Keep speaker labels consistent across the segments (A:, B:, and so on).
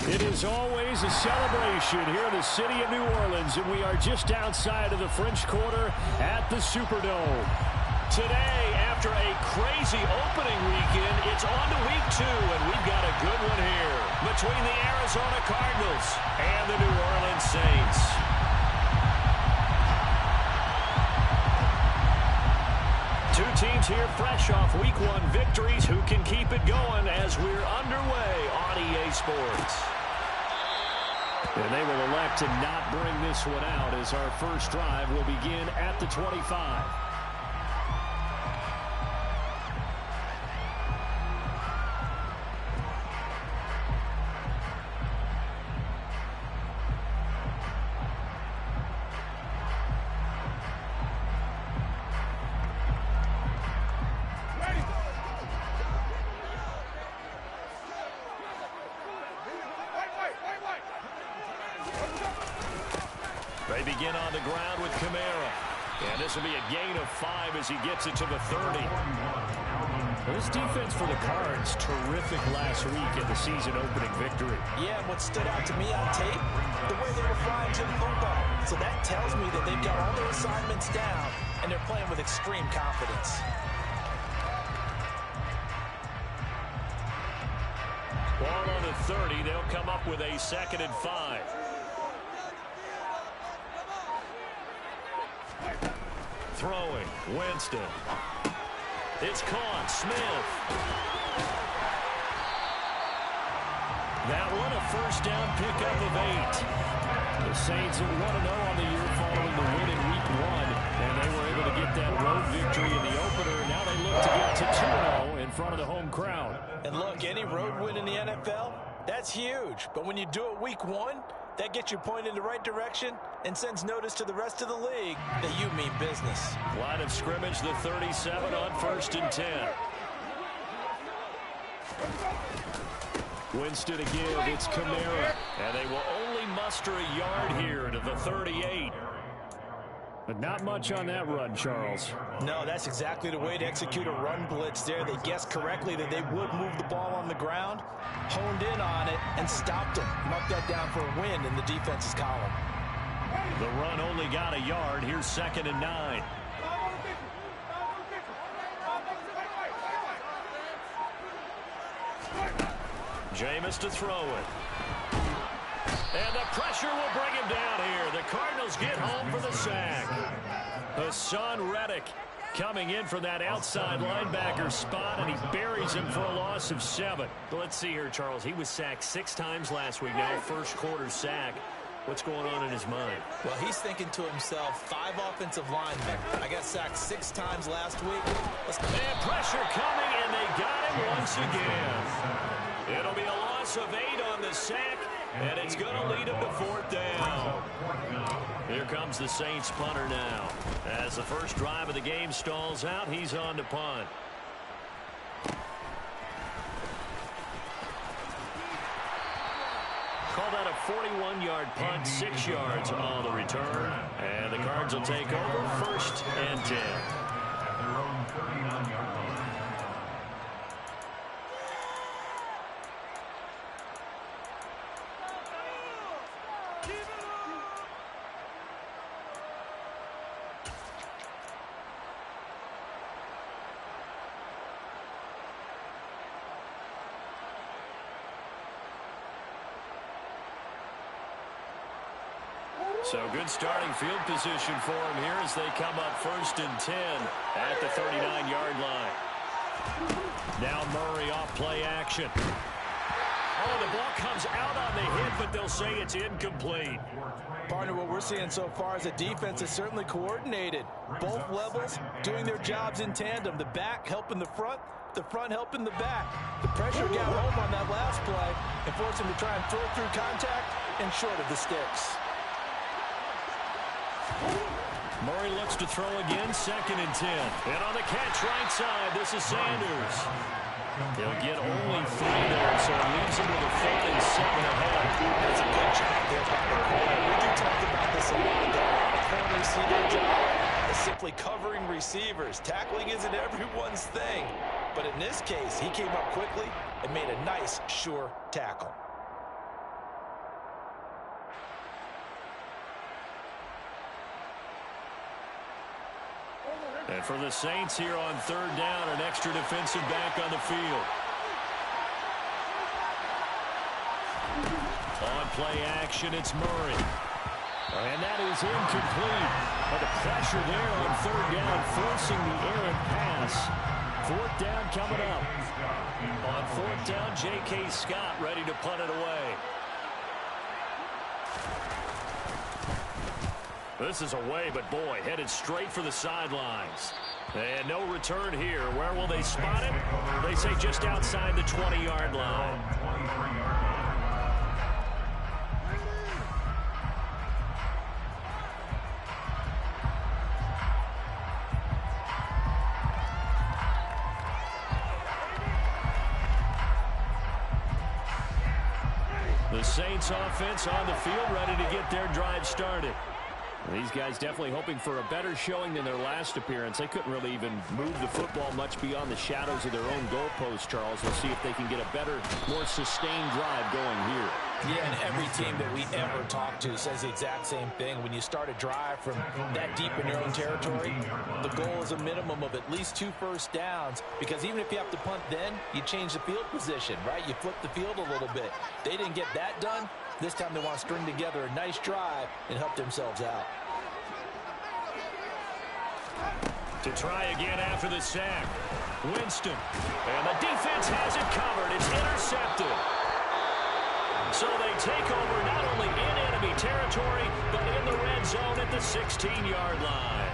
A: It is always a celebration here in the city of New Orleans, and we are just outside of the French Quarter at the Superdome. Today, after a crazy opening weekend, it's on to week 2, and we've got a good one here between the Arizona Cardinals and the New Orleans Saints. Two teams here fresh off week 1 victories. Who can keep it going as we're underway on EA Sports? And they will elect to not bring this one out as our first drive will begin at the 25. They begin on the ground with Kamara. And this will be a gain of 5 as he gets it to the 30. This defense for the Cards, terrific last week in the season-opening victory.
B: Yeah, and what stood out to me on tape, the way they were flying to the football. So that tells me that they've got all their assignments down, and they're playing with extreme confidence.
A: Ball on the 30. They'll come up with a 2nd and 5. Throwing, Winston. It's caught, Smith. That one a first down pickup of 8. The Saints are 1-0 on the year following the win in week 1, and they were able to get that road victory in the opener, and now they look to get to 2-0 in front of the home crowd.
B: And look, any road win in the NFL, that's huge. But when you do it week 1, that gets you pointed in the right direction and sends notice to the rest of the league that you mean business.
A: Line of scrimmage, the 37 on 1st and 10. Winston again, it's Kamara. And they will only muster a yard here to the 38. But not much on that run, Charles.
B: No, that's exactly the way to execute a run blitz there. They guessed correctly that they would move the ball on the ground, honed in on it, and stopped them. Mark that down for a win in the defense's column.
A: The run only got a yard. Here's 2nd and 9. Jameis to throw it. And the pressure will bring him down here. The Cardinals get home for the sack. Hassan Reddick coming in from that outside linebacker spot, and he buries him for a loss of 7. Let's see here, Charles. He was sacked 6 times last week. Now first quarter sack. What's going on in his mind?
B: Well, he's thinking to himself, 5 offensive linemen. I got sacked 6 times last week.
A: And pressure coming, and they got him once again. It'll be a loss of 8 on the sack, and it's going to lead him to 4th down. Here comes the Saints punter now. As the first drive of the game stalls out, he's on to punt. Called out a 41-yard punt, 6 yards on the return. And the Cards will take over 1st and 10. So good starting field position for him here as they come up 1st and 10 at the 39-yard line. Now Murray off play action. Oh, the ball comes out on the hit, but they'll say it's incomplete.
B: Partner, what we're seeing so far is the defense is certainly coordinated. Both levels doing their jobs in tandem. The back helping the front helping the back. The pressure got home on that last play and forced him to try and throw through contact and short of the sticks.
A: Murray looks to throw again, 2nd and 10. And on the catch right side, this is Sanders. He'll get only 3 there, so it leaves him with a 4th and 7 ahead.
B: That's a good job there by the corner. We do talk about this a lot. The corners see their job as simply covering receivers. Tackling isn't everyone's thing. But in this case, he came up quickly and made a nice, sure tackle.
A: And for the Saints here on third down, an extra defensive back on the field. On play action, it's Murray. And that is incomplete. But the pressure there on third down, forcing the errant pass. Fourth down coming up. On fourth down, J.K. Scott ready to punt it away. This is away, but boy, headed straight for the sidelines. And no return here. Where will they spot it? They say just outside the 20-yard line. The Saints offense on the field, ready to get their drive started. These guys definitely hoping for a better showing than their last appearance. They couldn't really even move the football much beyond the shadows of their own goalpost, Charles. We'll see if they can get a better, more sustained drive going here.
B: Yeah, and every team that we ever talk to says the exact same thing. When you start a drive from that deep in your own territory, the goal is a minimum of at least 2 first downs, because even if you have to punt then, you change the field position, right? You flip the field a little bit. They didn't get that done. This time they want to string together a nice drive and help themselves out.
A: To try again after the sack. Winston. And the defense has it covered. It's intercepted. So they take over not only in enemy territory, but in the red zone at the 16-yard line.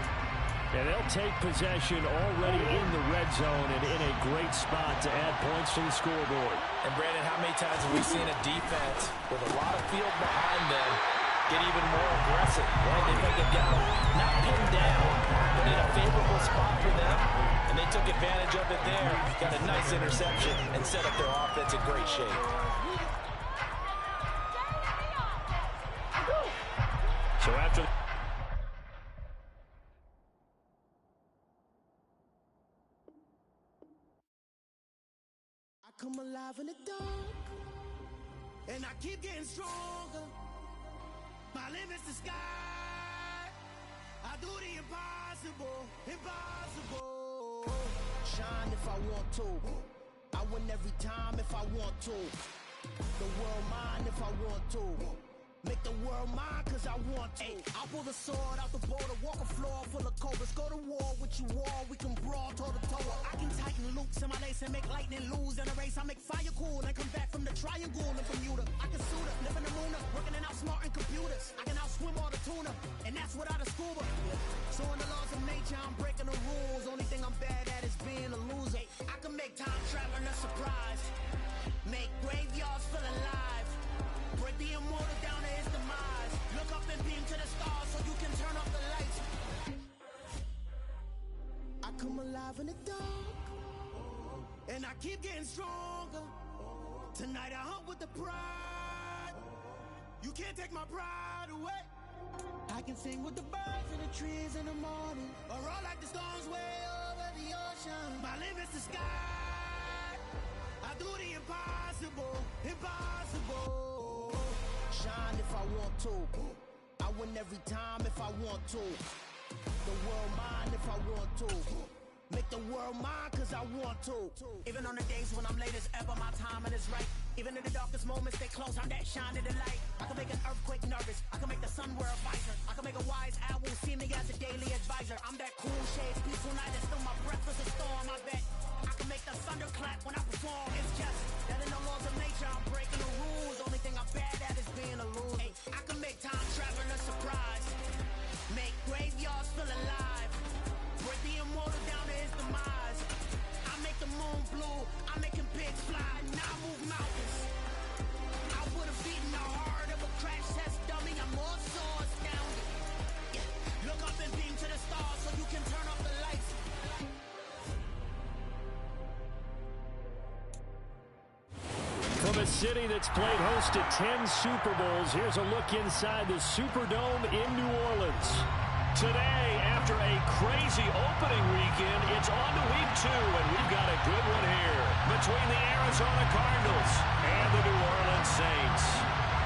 A: And they'll take possession already in the red zone and in a great spot to add points to the scoreboard.
B: And Brandon, how many times have we seen a defense with a lot of field behind them get even more aggressive? Right? They think they've got them not pinned down, but in a favorable spot for them, and they took advantage of it there. Got a nice interception and set up their offense in great shape.
A: So after
C: I come alive in the dark, and I keep getting stronger. My limit's the sky. I do the impossible, impossible. Shine if I want to. I win every time if I want to. The world mine if I want to. Make the world mine cause I want to. I pull the sword out the border, walk a floor full of cobras. Go to war with you all, we can brawl toe to toe. I can tighten loops in my lace and make lightning lose in a race. I make fire cool and come back from the triangle in Bermuda. I can suit up, live in the moon up, working and outsmarting computers. I can outswim all the tuna, and that's without a scuba. So in the laws of nature, I'm breaking the rules. Only thing I'm bad at is being a loser. I can make time traveling a surprise, make graveyards feel alive. Break the immortal down to his demise. Look up and beam to the stars so you can turn off the lights. I come alive in the dark, and I keep getting stronger. Tonight I hunt with the pride. You can't take my pride away. I can sing with the birds and the trees in the morning, or roll like the storms way over the ocean. My limit's the sky. I do the impossible, impossible. Shine if I want to. I win every time if I want to. The world mine if I want to. Make the world mine cause I want to. Even on the days when I'm late as ever, my timing is right. Even in the darkest moments, stay close, I'm that shining the light. I can make an earthquake nervous, I can make the sun wear a visor. I can make a wise owl see me as a daily advisor. I'm that cool shades, peaceful night, and still my breath is a storm, I bet. I can make the thunder clap when I perform. It's just that in the laws of nature, I'm breaking the rules. Only thing I'm bad at is being a loser. Hey, I can make time traveling a surprise, make graveyards feel alive. Break the immortal down to his demise. I make the moon blue, I make him pigs fly, and I move mountains. I would have beaten the heart of a crash test dummy. I'm more so astounded. Yeah. Look up and beam to the stars so you can turn off the lights.
A: From a city that's played host to 10 Super Bowls, here's a look inside the Superdome in New Orleans. Today, after a crazy opening weekend, it's on to week 2, and we've got a good one here between the Arizona Cardinals and the New Orleans Saints.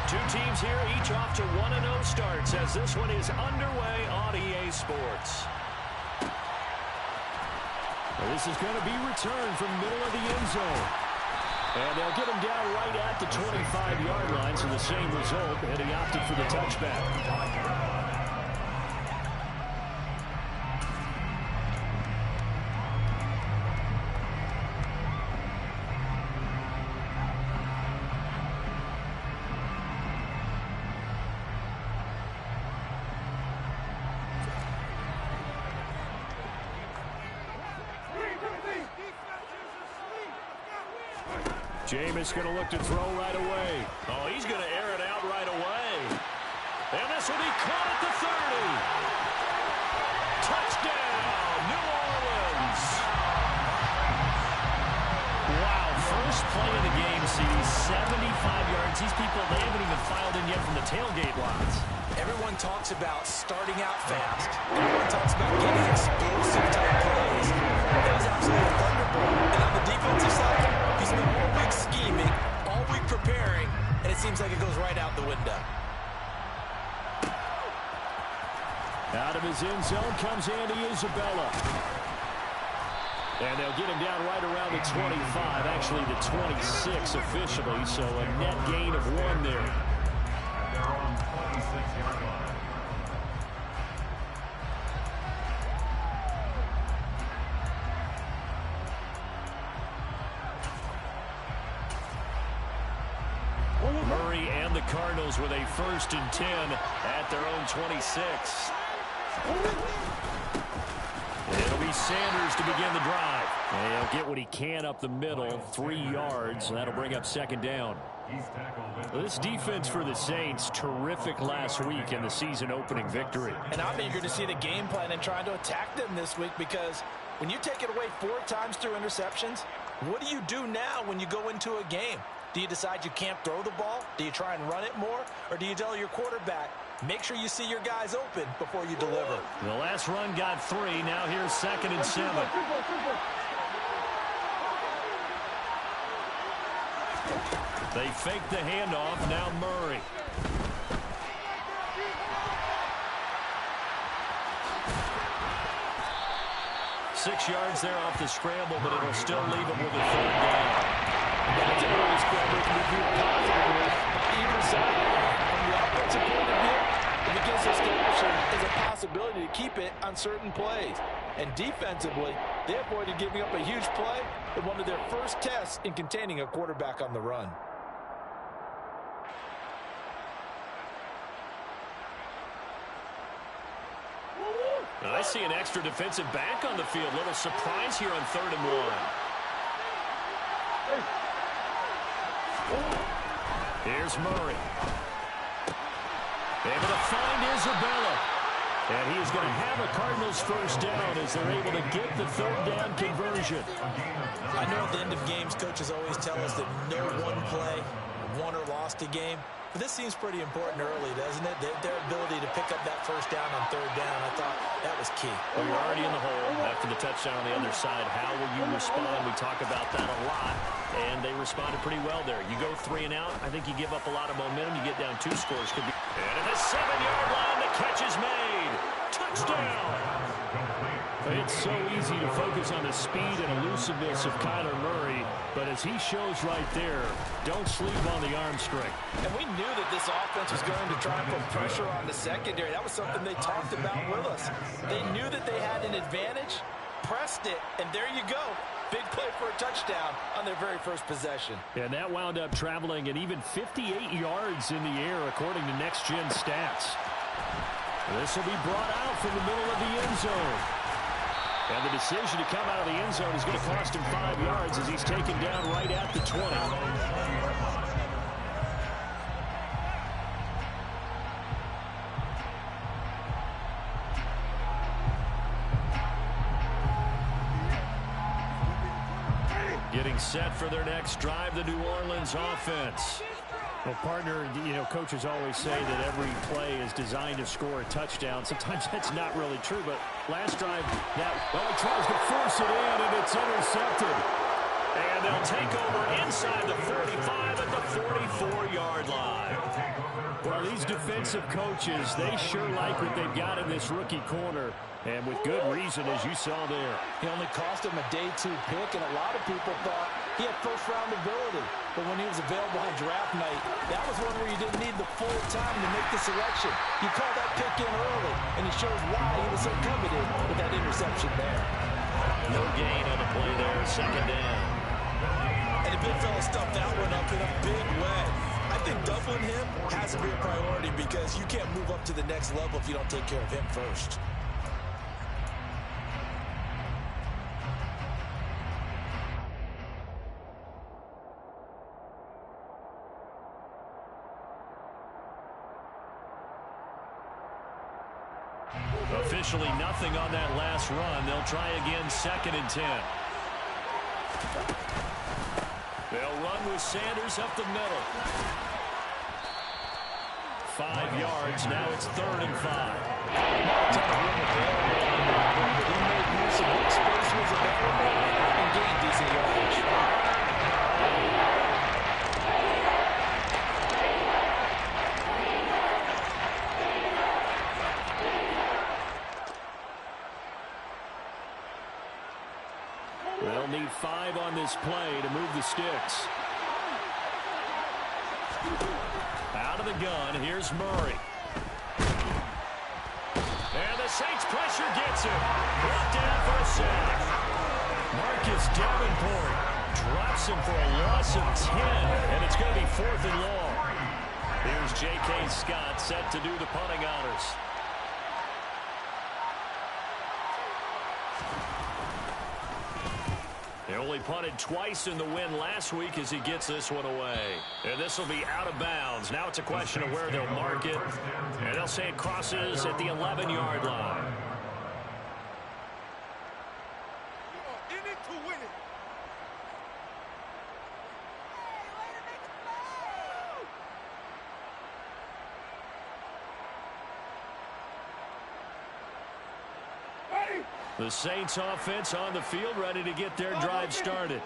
A: Two teams here, each off to 1-0 starts as this one is underway on EA Sports. This is going to be returned from the middle of the end zone. And they'll get him down right at the 25-yard line, so the same result, and he opted for the touchback. Jameis going to look to throw right away. Oh, he's going to air it out right away. And this will be caught at the 30. Touchdown, New Orleans. Wow, first play of the game sees 75 yards. These people, they haven't even filed in yet from the tailgate lots.
B: Everyone talks about starting out fast. Everyone talks about getting explosive type plays. That was absolutely a thunderbolt. And on the defensive side, you spent all week scheming, all week preparing, and it seems like it goes right out the window.
A: Out of his end zone comes Andy Isabella. And they'll get him down right around the 25, actually the 26 officially, so a net gain of 1 there. Murray and the Cardinals with a 1st and 10 at their own 26. It'll be Sanders to begin the drive. And he'll get what he can up the middle, 3 yards. That'll bring up 2nd down. This defense for the Saints, terrific last week in the season opening victory.
B: And I'm eager to see the game plan and trying to attack them this week, because when you take it away 4 times through interceptions, what do you do now when you go into a game? Do you decide you can't throw the ball? Do you try and run it more? Or do you tell your quarterback, make sure you see your guys open before you deliver?
A: The last run got 3. Now here's 2nd and 7. They fake the handoff. Now Murray. Six yards there off the scramble, but it'll still leave him with a 3rd down.
B: That's an early scramble can be viewed positively on either side. From the offensive point of view, if it gets established, there's a possibility to keep it on certain plays. And defensively, they avoided giving up a huge play in one of their first tests in containing a quarterback on the run.
A: I see an extra defensive back on the field. Little surprise here on 3rd and 1. Here's Murray. Able to find Isabella. And he is going to have a Cardinals 1st down as they're able to get the 3rd down conversion.
B: I know at the end of games, coaches always tell us that no one play won or lost a game. But this seems pretty important early, doesn't it? Their ability to pick up that 1st down on 3rd down, I thought that was key.
A: Well, you're already in the hole after the touchdown on the other side. How will you respond? We talk about that a lot, and they responded pretty well there. You go 3 and out, I think you give up a lot of momentum. You get down 2 scores. Could be. And at the 7-yard line, the catch is made. Touchdown! It's so easy to focus on the speed and elusiveness of Kyler Murray, but as he shows right there, don't sleep on the arm strength.
B: And we knew that this offense was going to try and put pressure on the secondary. That was something they talked about with us. They knew that they had an advantage, pressed it, and there you go. Big play for a touchdown on their very first possession.
A: And that wound up traveling at even 58 yards in the air, according to Next Gen Stats. This will be brought out from the middle of the end zone. And the decision to come out of the end zone is going to cost him 5 yards as he's taken down right at the 20. Getting set for their next drive, the New Orleans offense. Well, partner, coaches always say that every play is designed to score a touchdown. Sometimes that's not really true, but last drive, he tries to force it in, and it's intercepted. And they'll take over inside the 45 at the 44-yard line. Well, these defensive coaches, they sure like what they've got in this rookie corner. And with good reason, as you saw there.
B: He only cost him a day 2 pick, and a lot of people thought he had first-round ability. But when he was available on draft night, that was one where you didn't need the full time to make the selection. You called that pick in early, and it shows why he was so coveted with that interception there.
A: No gain on the play there, second down.
B: And the big fella stuffed that one up in a big way. I think doubling him has to be a priority because you can't move up to the next level if you don't take care of him first.
A: Officially nothing on that last run. They'll try again, 2nd and 10. They'll run with Sanders up the middle. 5 yards. Now it's 3rd and 5.
B: He made use of what space was available and gained decent yardage.
A: They'll need 5 on this play to move the sticks. Out of the gun, here's Murray. And the Saints pressure gets him. Brought down for a sack. Marcus Davenport drops him for a loss of 10, and it's going to be 4th and long. Here's J.K. Scott set to do the punting honors. He only punted twice in the win last week as he gets this one away. And this will be out of bounds. Now it's a question of where they'll mark it. And they'll say it crosses at the 11-yard line.
C: In it to win it.
A: The Saints offense on the field, ready to get their drive started.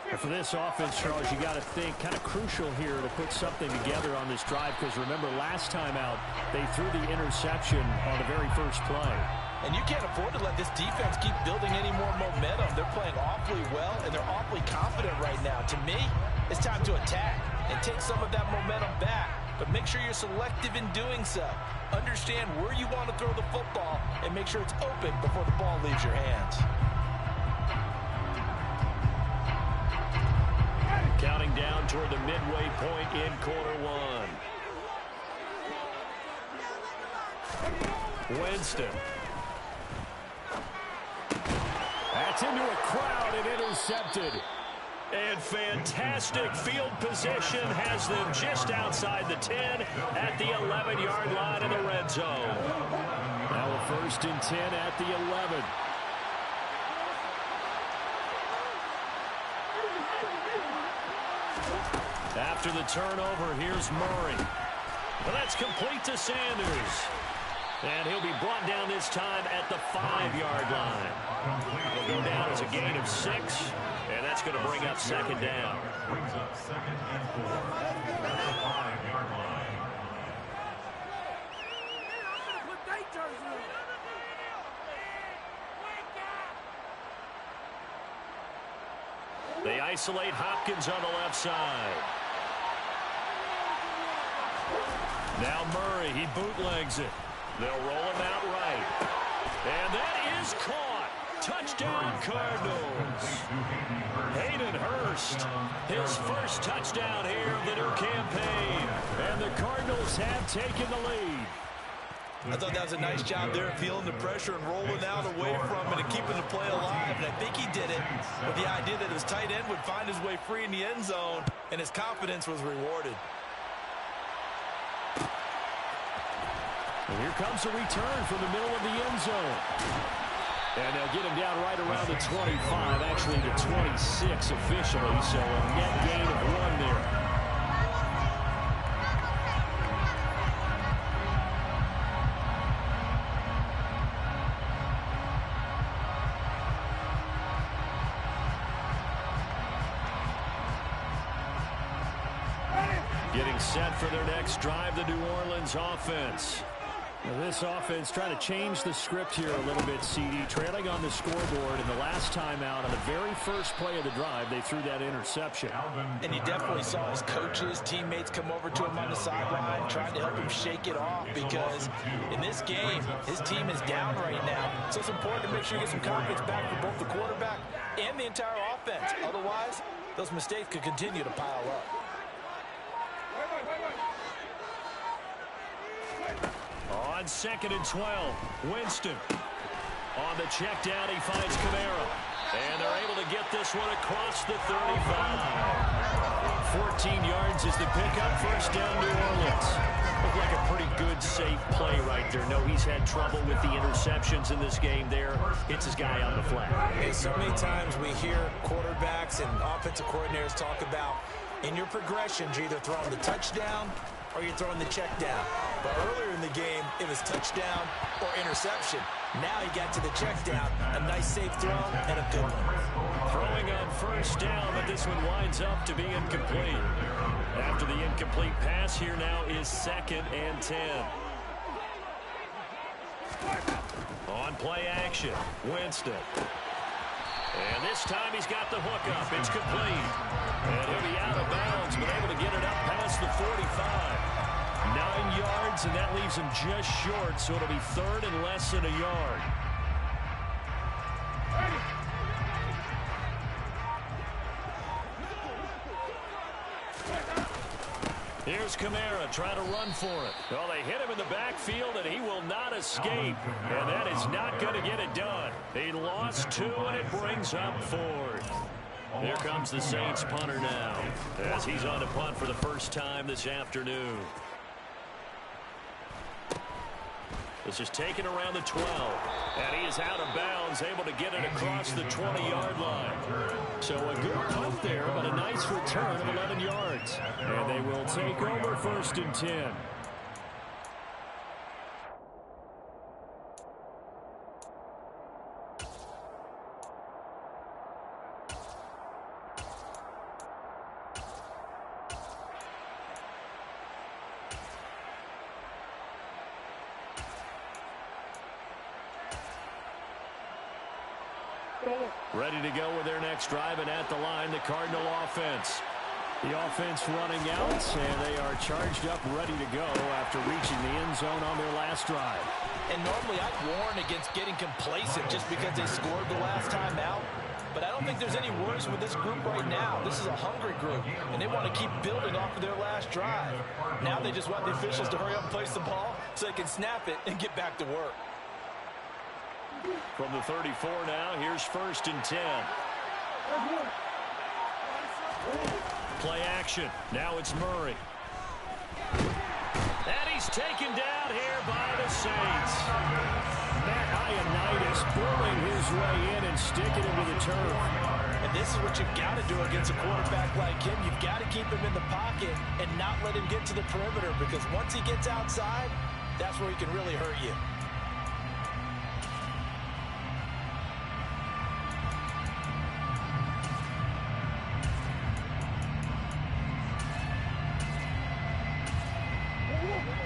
A: And for this offense, Charles, you got to think kind of crucial here to put something together on this drive, because remember last time out they threw the interception on the very first play.
B: And you can't afford to let this defense keep building any more momentum. They're playing awfully well, and they're awfully confident right now. To me, it's time to attack and take some of that momentum back. But make sure you're selective in doing so. Understand where you want to throw the football and make sure it's open before the ball leaves your hands.
A: Counting down toward the midway point in quarter one. Winston. That's into a crowd and intercepted. And fantastic field position has them just outside the 10 at the 11-yard line in the red zone. Now a 1st and 10 at the 11. After the turnover, here's Murray. Well, that's complete to Sanders. And he'll be brought down this time at the 5-yard line. He'll go down as a gain of 6. And that's going to bring up 2nd down. They isolate Hopkins on the left side. Now Murray, he bootlegs it. They'll roll him out right. And that is caught. Touchdown, Cardinals. Hayden Hurst, his first touchdown here of the new campaign. And the Cardinals have taken the lead.
B: I thought that was a nice job there, feeling the pressure and rolling out away from it and keeping the play alive. And I think he did it with the idea that his tight end would find his way free in the end zone, and his confidence was rewarded.
A: And here comes a return from the middle of the end zone. And they'll get him down right around the 25, actually the 26 officially, so a net gain of 1 there. Getting Getting set for their next drive, the New Orleans offense.
D: Well, this offense trying to change the script here a little bit, CD. Trailing on the scoreboard, and the last time out on the very first play of the drive, they threw that interception.
B: And you definitely saw his coaches, teammates come over to him on the sideline, trying to help him shake it off, because in this game, his team is down right now. So it's important to make sure you get some confidence back for both the quarterback and the entire offense. Otherwise, those mistakes could continue to pile up.
A: On 2nd and 12, Winston. On the check down, he finds Kamara. And they're able to get this one across the 35. 14 yards is the pickup. First down, New Orleans. Looked like a pretty good, safe play right there. No, he's had trouble with the interceptions in this game there. Hits his guy on the flat.
B: Hey, so many times we hear quarterbacks and offensive coordinators talk about in your progressions, you're either throwing the touchdown or you're throwing the check down. But earlier in the game, it was touchdown or interception. Now he got to the check down. A nice safe throw and a good one.
A: Throwing on first down, but this one winds up to be incomplete. After the incomplete pass, here now is 2nd and 10. On play action, Winston. And this time he's got the hook up. It's complete. And he'll be out of bounds, but able to get it up past the 45. 9 yards, and that leaves him just short, so it'll be 3rd and less than a yard. Here's Kamara trying to run for it. Well, they hit him in the backfield, and he will not escape. And that is not going to get it done. He lost 2, and it brings up 4th. Here comes the Saints punter now, as he's on to punt for the first time this afternoon. This is taken around the 12, and he is out of bounds, able to get it across the 20-yard line. So a good punt there, but a nice return of 11 yards. And they will take over 1st and 10. Ready to go with their next drive, and at the line, the Cardinal offense. The offense running out, and they are charged up, ready to go after reaching the end zone on their last drive.
B: And normally I'd warn against getting complacent just because they scored the last time out. But I don't think there's any worries with this group right now. This is a hungry group, and they want to keep building off of their last drive. Now they just want the officials to hurry up and place the ball so they can snap it and get back to work.
A: From the 34 now, here's 1st and 10. Play action. Now it's Murray. And he's taken down here by the Saints. Matt Ioannidis pulling his way in and sticking him to the turf.
B: And this is what you've got to do against a quarterback like him. You've got to keep him in the pocket and not let him get to the perimeter, because once he gets outside, that's where he can really hurt you.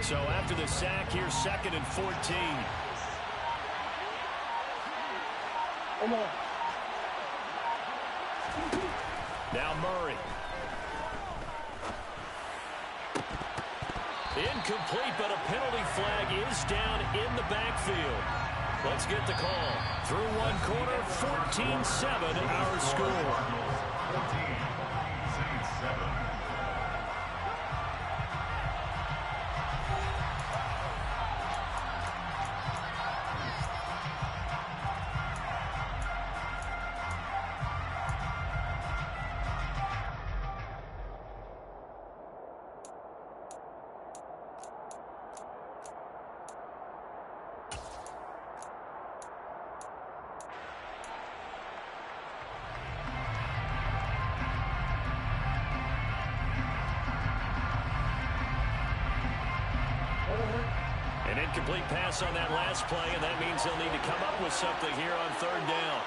A: So after the sack, here's 2nd and 14. Now Murray. Incomplete, but a penalty flag is down in the backfield. Let's get the call. Through one quarter, 14-7 our score.
E: 14, Saints 7.
A: An incomplete pass on that last play, and that means they'll need to come up with something here on 3rd down.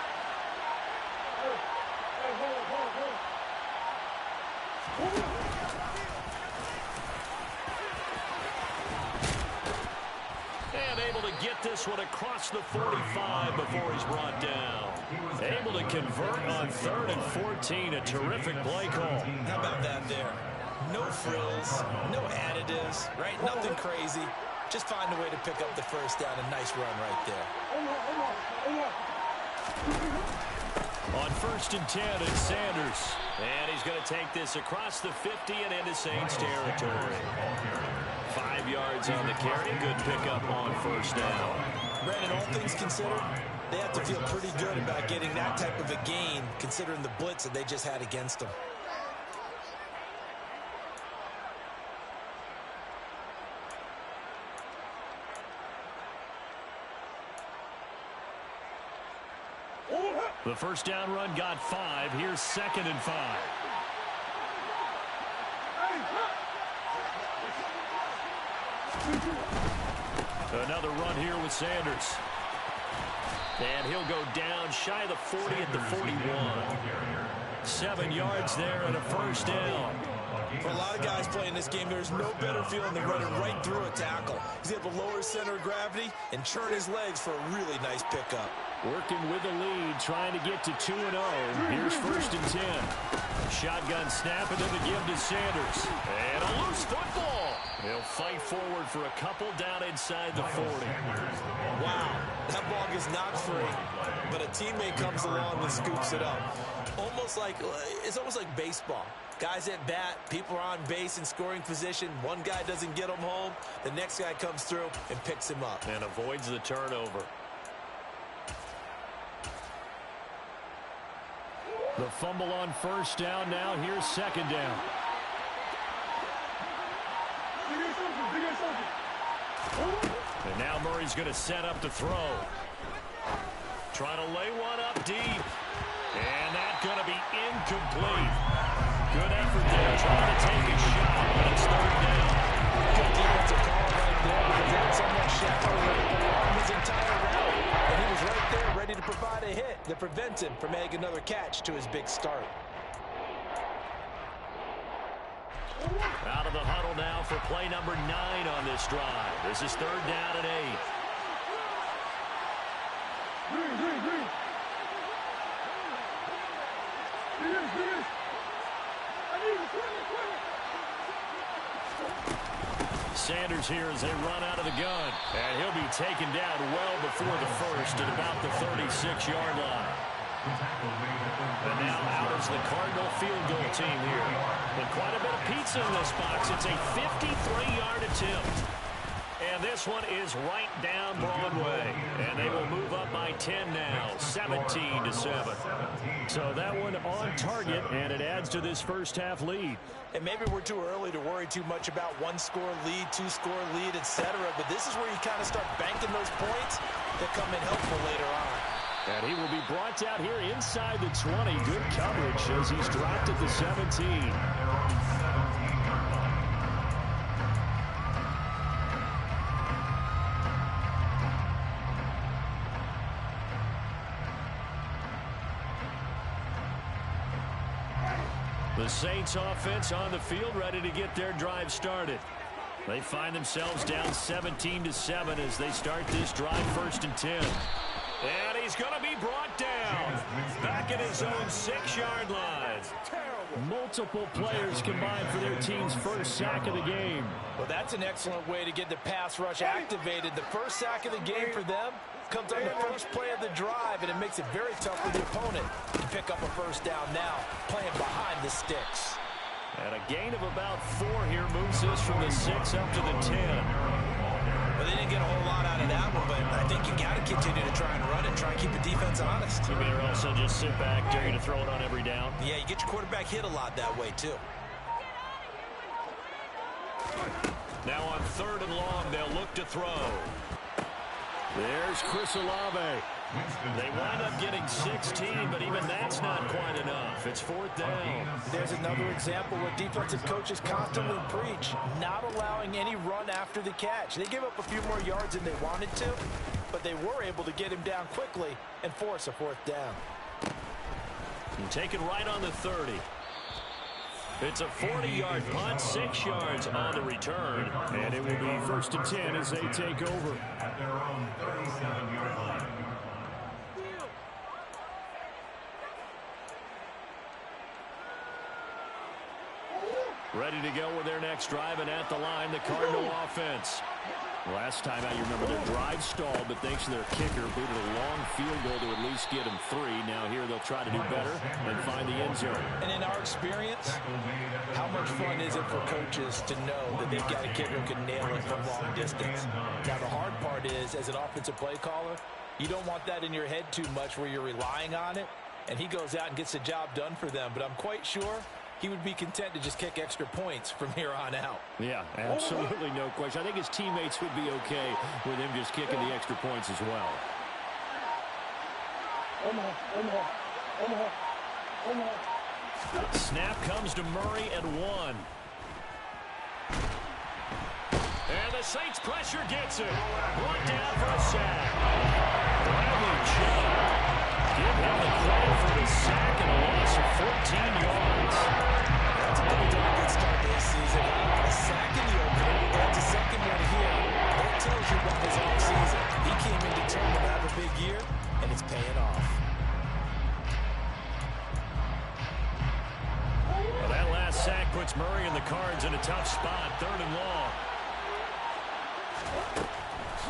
A: get this one across the 45 before he's brought down. Able to convert on 3rd and 14. A terrific play call.
B: How about that there? No frills, no additives, right? Nothing crazy. Just find a way to pick up the first down. A nice run right there.
A: On 1st and 10, it's Sanders. And he's going to take this across the 50 and into Saints territory. 5 yards on the carry. Good pickup on 1st down.
B: Brandon, all things considered, they have to feel pretty good about getting that type of a gain, considering the blitz that they just had against them.
A: The 1st down run got 5. Here's 2nd and 5. Another run here with Sanders. And he'll go down shy of the 40 at the 41. 7 yards there and a 1st down.
B: For a lot of guys playing this game, there's no better feeling than running right through a tackle. He's able to lower his center of gravity and churn his legs for a really nice pickup.
A: Working with the lead, trying to get to 2-0. Here's 1st and 10. Shotgun snap and then the give to Sanders. And a loose football. He'll fight forward for a couple down inside the 40.
B: Wow, that ball is not free, but a teammate comes along and scoops it up. It's almost like baseball. Guys at bat, people are on base in scoring position. One guy doesn't get him home. The next guy comes through and picks him up.
A: And avoids the turnover. The fumble on 1st down. Now here's 2nd down. And now Murray's going to set up to throw. Trying to lay one up deep. And that's going to be incomplete. Good effort there, trying to take a shot, but it's 3rd down.
B: Good defensive call right there because that someone shallow along his entire route. And he was right there ready to provide a hit that prevents him from making another catch to his big start.
A: Out of the huddle now for play number 9 on this drive. This is 3rd down and 8. Sanders here as they run out of the gun. And he'll be taken down well before the 1st at about the 36-yard line. And now out is the Cardinal field goal team here. And quite a bit of pizza in this box. It's a 53-yard attempt. And this one is right down Broadway. And they will move up by 10 now, 17-7. So that one on target, and it adds to this first half lead.
B: And maybe we're too early to worry too much about 1-score lead, 2-score lead, etc. But this is where you kind of start banking those points that come in helpful later on.
A: And he will be brought down here inside the 20. Good coverage as he's dropped at the 17. The Saints offense on the field ready to get their drive started. They find themselves down 17-7 as they start this drive 1st and 10. And he's going to be brought down back at his own 6-yard line. Multiple players combined for their team's first sack of the game.
B: Well, that's an excellent way to get the pass rush activated. The first sack of the game for them comes on the first play of the drive, and it makes it very tough for the opponent to pick up a 1st down now, playing behind the sticks.
A: And a gain of about 4 here moves this from the 6 up to the 10.
B: Well, they didn't get a whole lot out of that one, but I think you got to continue to try and run it, try and keep the defense honest.
A: You better also just sit back, dare you to throw it on every down.
B: Yeah, you get your quarterback hit a lot that way, too.
A: Now on 3rd and long, they'll look to throw. There's Chris Olave. They wind up getting 16, but even that's not quite enough. It's 4th down.
B: There's another example where defensive coaches constantly preach, not allowing any run after the catch. They gave up a few more yards than they wanted to, but they were able to get him down quickly and force a 4th down.
A: And take it right on the 30. It's a 40-yard punt, 6 yards on the return.
D: And it will be 1st and 10 as they take over.
E: At their own 37-yard line.
A: Ready to go with their next drive, and at the line, the Cardinal offense.
D: Last time out, you remember their drive stalled, but thanks to their kicker, booted a long field goal to at least get them 3. Now here they'll try to do better and find the end zone.
B: And in our experience, how much fun is it for coaches to know that they've got a kicker who can nail it from long distance? Now the hard part is, as an offensive play caller, you don't want that in your head too much where you're relying on it, and he goes out and gets the job done for them. But I'm quite sure he would be content to just kick extra points from here on out.
D: Yeah, absolutely no question. I think his teammates would be okay with him just kicking the extra points as well.
A: Snap comes to Murray at 1. And the Saints pressure gets it. Brought down for a sack. Bradley Chubb. Give him the credit for the sack and a loss of 14 yards.
B: That's a pretty darn good start to this season. A sack in the opener, that's a second one here. That tells you about his offseason. He came in determined to have a big year, and it's paying off.
A: Well, that last sack puts Murray and the Cards in a tough spot, 3rd and long.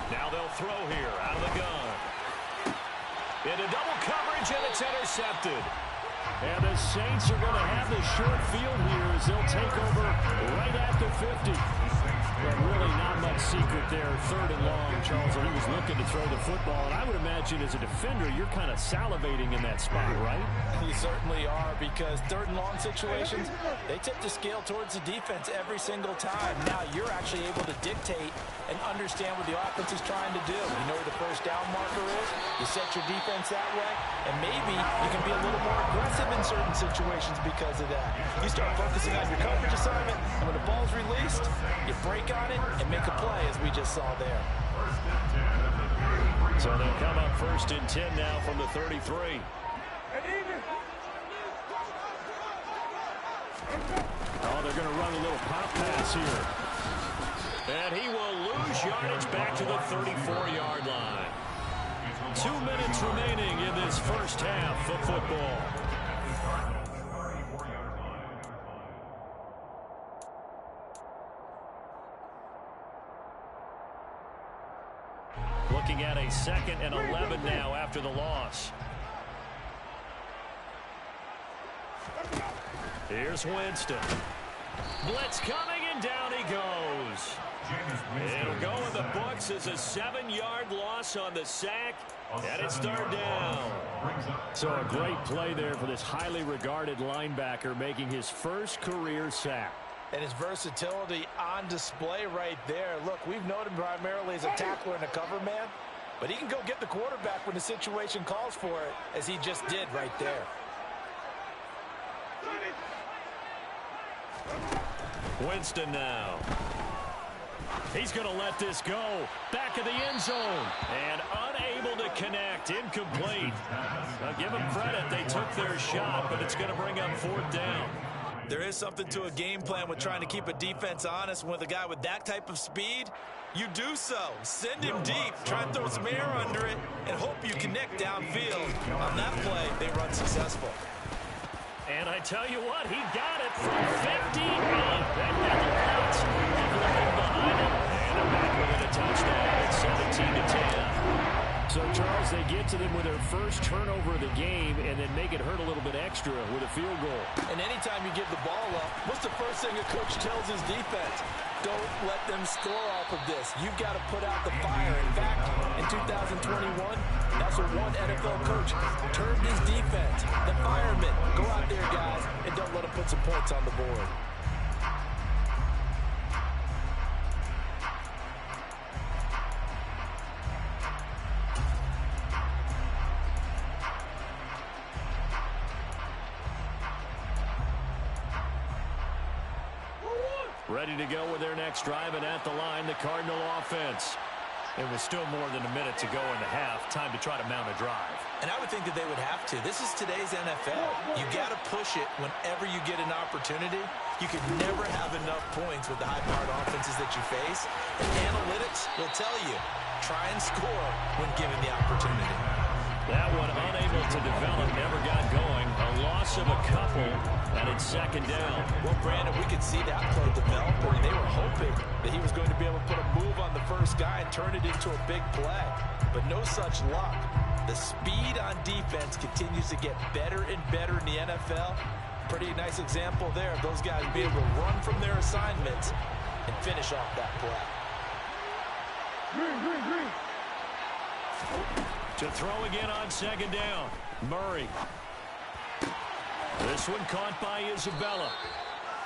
A: Now they'll throw here out of the gun. Into double coverage, and it's intercepted.
D: And the Saints are going to have the short field here as they'll take over right at the 50. But really not much secret there. 3rd and long, Charles. He was looking to throw the football. And I would imagine as a defender, you're kind of salivating in that spot, right?
B: You certainly are, because 3rd and long situations, they tip the scale towards the defense every single time. Now you're actually able to dictate and understand what the offense is trying to do. You know where the first down marker is. You set your defense that way, and maybe you can be a little more aggressive in certain situations because of that. You start focusing on your coverage assignment, and when the ball's released, you break on it and make a play, as we just saw there.
A: So they'll come up 1st and 10 now from the 33.
D: Oh, they're going to run a little pop pass here.
A: And he will lose yardage back to the 34-yard line. 2 minutes remaining in this first half of football. Looking at a 2nd and 11 now after the loss. Here's Winston. Blitz coming, and down he goes. It'll go in the books as a 7-yard loss on the sack, and it's 3rd down.
D: So a great play there for this highly regarded linebacker, making his first career sack.
B: And his versatility on display right there. Look, we've known him primarily as a tackler and a cover man, but he can go get the quarterback when the situation calls for it, as he just did right there.
A: Winston now. He's going to let this go. Back of the end zone. And unable to connect. Incomplete. Now give them credit. They took their shot, but it's going to bring up 4th down.
B: There is something to a game plan with trying to keep a defense honest. With a guy with that type of speed, you do so. Send him deep. Try and throw some air under it and hope you connect downfield. On that play, they run successful.
A: And I tell you what, he got it from 58. That never counts. Looking behind him. And they're back within a touchdown. It's 17-10.
D: So, Charles, they get to them with their first turnover of the game and then make it hurt a little bit extra with a field goal.
B: And anytime you give the ball up, what's the first thing a coach tells his defense? Don't let them score off of this. You've got to put out the fire. In fact, in 2021, that's what one NFL coach turned his defense. The firemen. Go out there, guys, and don't let them put some points on the board.
A: Ready to go with their next drive, and at the line, the Cardinal offense. It was still more than a minute to go in the half. Time to try to mount a drive.
B: And I would think that they would have to. This is today's NFL. You got to push it whenever you get an opportunity. You could never have enough points with the high-powered offenses that you face. And analytics will tell you, try and score when given the opportunity.
A: That one unable to develop, never got going. A loss of a couple, and it's second down.
B: Well, Brandon, we could see that play develop, and they were hoping that he was going to be able to put a move on the first guy and turn it into a big play. But no such luck. The speed on defense continues to get better and better in the NFL. Pretty nice example there of those guys being able to run from their assignments and finish off that play.
A: To throw again on second down. Murray. This one caught by Isabella.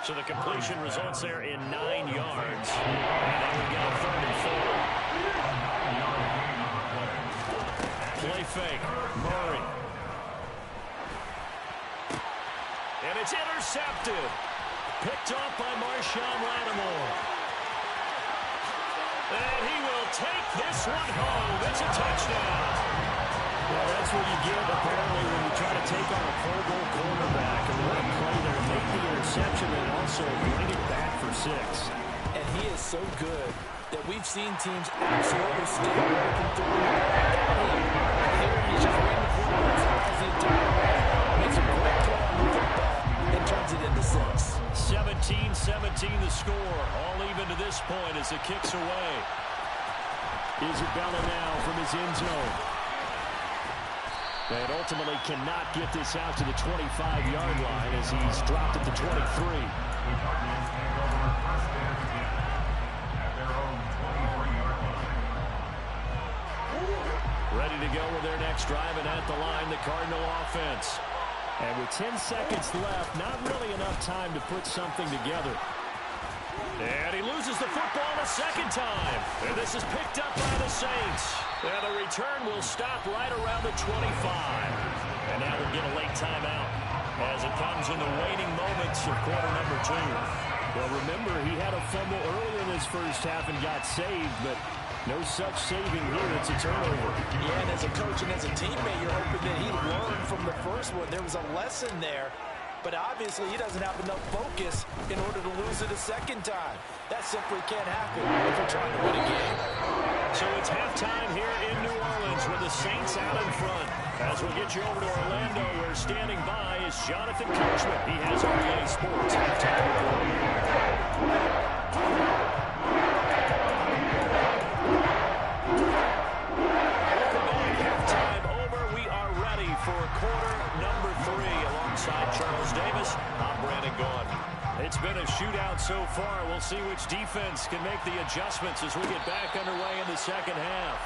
A: So the completion results there in 9 yards. And then we get a 3rd and 4. Play fake. Murray. And it's intercepted. Picked off by Marshawn Lattimore. And he will take this one home. It's a touchdown.
D: Well, that's what you get, apparently, when you try to take on a Pro Bowl quarterback. And what a play there. Make the interception and also bring it back for 6.
B: And he is so good that we've seen teams absolutely stay working through and here he's just waiting for it as the entire way. Makes a great play on the football and turns it into 6.
A: 17-17 the score. All even to this point as it kicks away.
D: Isabella now from his end zone. And ultimately cannot get this out to the 25-yard line as he's dropped at the 23.
A: Ready to go with their next drive, and at the line, the Cardinal offense.
D: And with 10 seconds left, not really enough time to put something together.
A: And he loses the football a second time. And this is picked up by the Saints. And the return will stop right around the 25. And now we'll get a late timeout as it comes in the waning moments of quarter number 2.
D: Well, remember, he had a fumble earlier in his first half and got saved, but no such saving here. It's a turnover.
B: Yeah, and as a coach and as a teammate, you're hoping that he learned from the first one. There was a lesson there. But obviously, he doesn't have enough focus in order to lose it a second time. That simply can't happen if we're trying to win a game.
A: So it's halftime here in New Orleans with the Saints out in front. As we'll get you over to Orlando, where standing by is Jonathan Coachman. He has REA Sports halftime report. Charles Davis, I'm Brandon Gaudin. It's been a shootout so far. We'll see which defense can make the adjustments as we get back underway in the second half.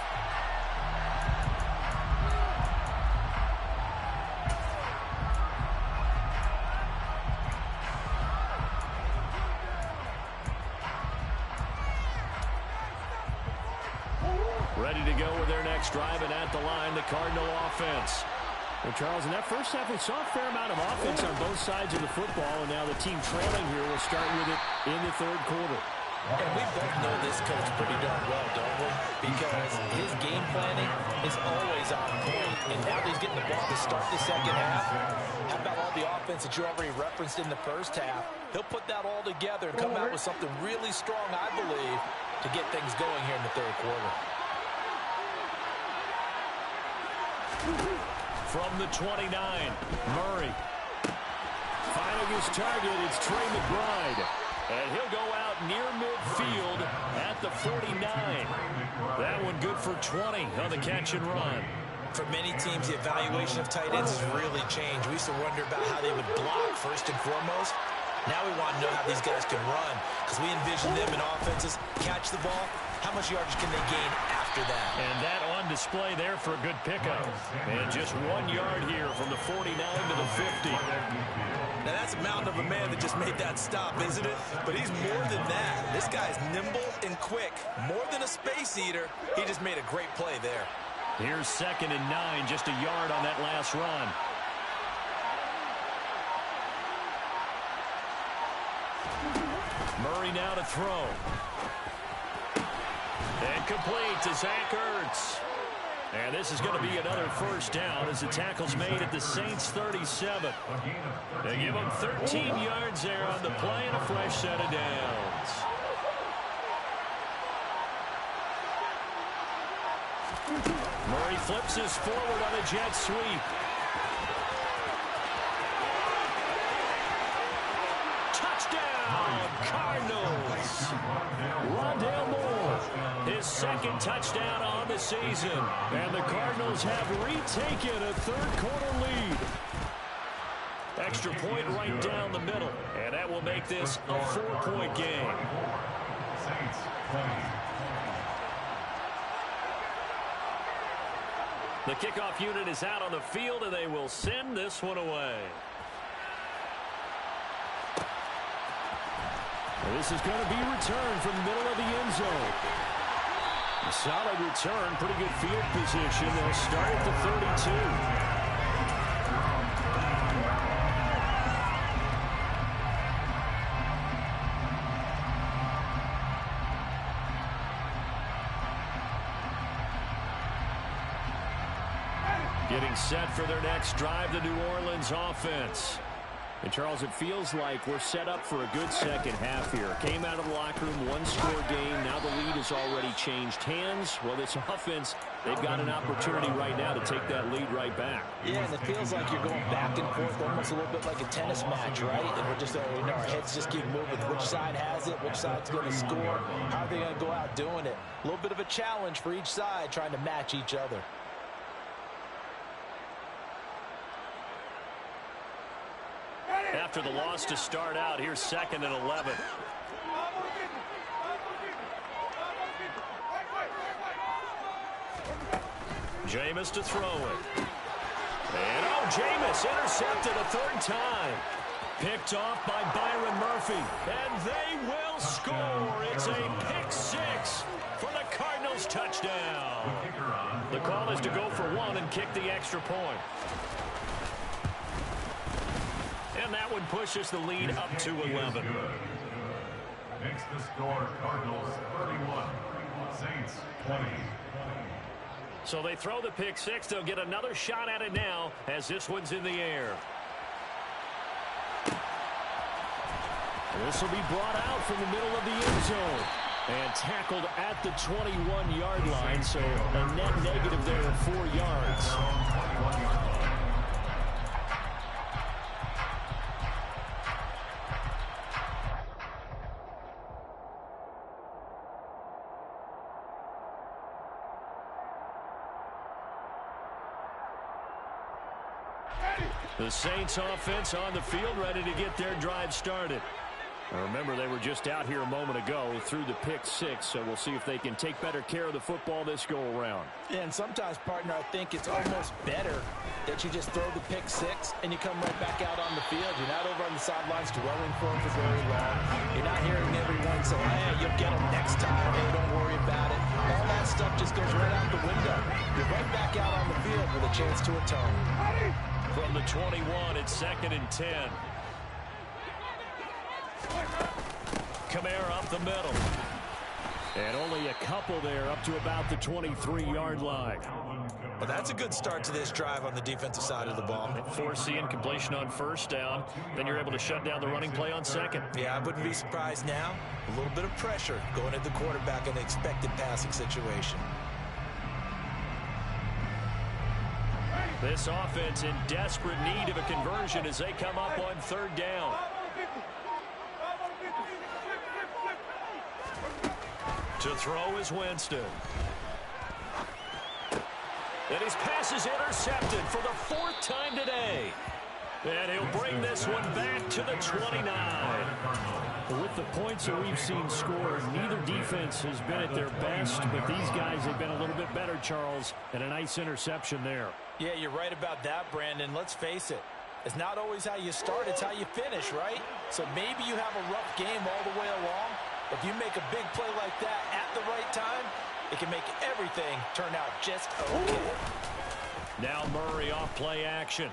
A: Ready to go with their next drive, and at the line, the Cardinal offense.
D: Well, Charles, in that first half, we saw a fair amount of offense on both sides of the football, and now the team trailing here will start with it in the third quarter.
B: And we both know this coach pretty darn well, don't we? Because his game planning is always on point. And now that he's getting the ball to start the second half, how about all the offense that you already referenced in the first half? He'll put that all together and come out with something really strong, I believe, to get things going here in the third quarter.
A: From the 29, Murray.
D: Finding his target, it's Trey McBride.
A: And he'll go out near midfield at the 49. That one good for 20 on the catch and run.
B: For many teams, the evaluation of tight ends has really changed. We used to wonder about how they would block first and foremost. Now we want to know how these guys can run, because we envision them in offenses catch the ball. How much yardage can they gain after that?
A: And that on display there for a good pickup. And just 1 yard here from the 49 to the 50.
B: Now that's a mountain of a man that just made that stop, isn't it? But he's more than that. This guy's nimble and quick. More than a space eater. He just made a great play there.
A: Here's 2nd and 9, just a yard on that last run. Murray now to throw. And complete to Zach Ertz. And this is going to be another first down as the tackle's made at the Saints' 37. They give them 13 yards there on the play and a fresh set of downs. Murray flips us forward on a jet sweep. Touchdown, Cardinals. Rondale Moore, his second touchdown on the season. And the Cardinals have retaken a third-quarter lead. Extra point right down the middle. And that will make this a 4-point game. The kickoff unit is out on the field, and they will send this one away.
D: This is going to be returned from the middle of the end zone. A solid return, pretty good field position. They'll start at the 32.
A: Getting set for their next drive, the New Orleans offense.
D: And, Charles, it feels like we're set up for a good second half here. Came out of the locker room, one-score game. Now the lead has already changed hands. Well, this offense, they've got an opportunity right now to take that lead right back.
B: Yeah, and it feels like you're going back and forth almost a little bit like a tennis match, right? And we're just, our heads just keep moving. Which side has it? Which side's going to score? How are they going to go out doing it? A little bit of a challenge for each side trying to match each other.
A: After the loss to start out, here's 2nd and 11. Jameis to throw it. And Jameis intercepted a third time. Picked off by Byron Murphy. And they will score. It's a pick six for the Cardinals touchdown. The call is to go for one and kick the extra point. And that one pushes the lead up to 11.
E: Makes the score Cardinals 31, Saints 20.
A: So they throw the pick six. They'll get another shot at it now as this one's in the air.
D: This will be brought out from the middle of the end zone and tackled at the 21-yard line. So a net negative there of 4 yards.
A: The Saints offense on the field, ready to get their drive started.
D: Now remember, they were just out here a moment ago through the pick six, so we'll see if they can take better care of the football this go-around.
B: Yeah, and sometimes, partner, I think it's almost better that you just throw the pick six and you come right back out on the field. You're not over on the sidelines dwelling for them for very long. You're not hearing everyone say, hey, you'll get them next time. Hey, don't worry about it. All that stuff just goes right out the window. You're right back out on the field with a chance to atone.
A: From the 21, it's 2nd and 10. Kamara up the middle.
D: And only a couple there up to about the 23-yard line.
B: Well, that's a good start to this drive on the defensive side of the ball.
A: Force the incompletion on first down. Then you're able to shut down the running play on second.
B: Yeah, I wouldn't be surprised now. A little bit of pressure going at the quarterback in the expected passing situation.
A: This offense in desperate need of a conversion as they come up on third down. To throw is Winston. And his pass is intercepted for the 4th time today. And he'll bring this one back to the 29.
D: With the points that we've seen scored, neither defense has been at their best, but these guys have been a little bit better, Charles, and a nice interception there.
B: Yeah, you're right about that, Brandon. Let's face it. It's not always how you start, it's how you finish, right? So maybe you have a rough game all the way along. If you make a big play like that at the right time, it can make everything turn out just okay.
A: Now Murray off play action.